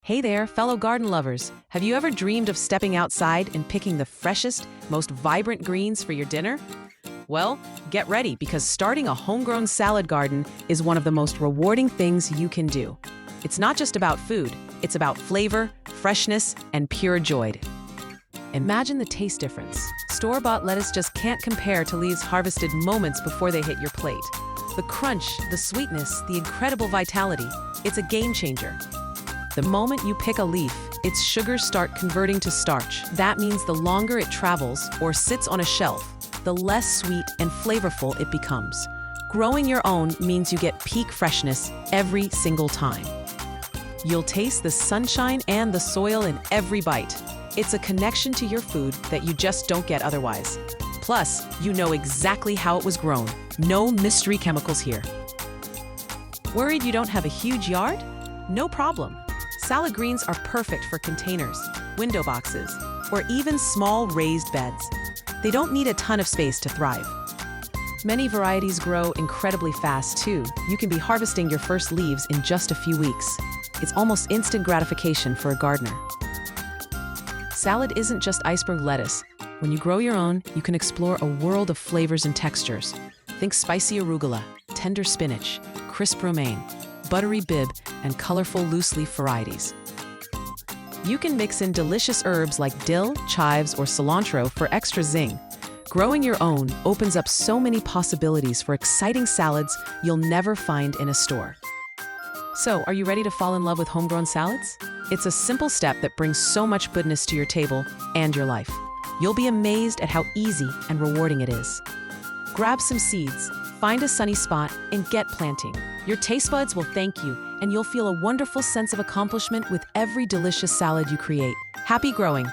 Hey there, fellow garden lovers. Have you ever dreamed of stepping outside and picking the freshest, most vibrant greens for your dinner? Well, get ready because starting a homegrown salad garden is one of the most rewarding things you can do. It's not just about food, it's about flavor, freshness, and pure joy. Imagine the taste difference. Store-bought lettuce just can't compare to leaves harvested moments before they hit your plate. The crunch, the sweetness, the incredible vitality, it's a game changer. The moment you pick a leaf, its sugars start converting to starch. That means the longer it travels or sits on a shelf, the less sweet and flavorful it becomes. Growing your own means you get peak freshness every single time. You'll taste the sunshine and the soil in every bite. It's a connection to your food that you just don't get otherwise. Plus, you know exactly how it was grown. No mystery chemicals here. Worried you don't have a huge yard? No problem. Salad greens are perfect for containers, window boxes, or even small raised beds. They don't need a ton of space to thrive. Many varieties grow incredibly fast too. You can be harvesting your first leaves in just a few weeks. It's almost instant gratification for a gardener. Salad isn't just iceberg lettuce. When you grow your own, you can explore a world of flavors and textures. Think spicy arugula, tender spinach, crisp romaine, buttery bib, and colorful loose-leaf varieties. You can mix in delicious herbs like dill, chives, or cilantro for extra zing. Growing your own opens up so many possibilities for exciting salads you'll never find in a store. So, are you ready to fall in love with homegrown salads? It's a simple step that brings so much goodness to your table and your life. You'll be amazed at how easy and rewarding it is. Grab some seeds, find a sunny spot, and get planting. Your taste buds will thank you, and you'll feel a wonderful sense of accomplishment with every delicious salad you create. Happy growing!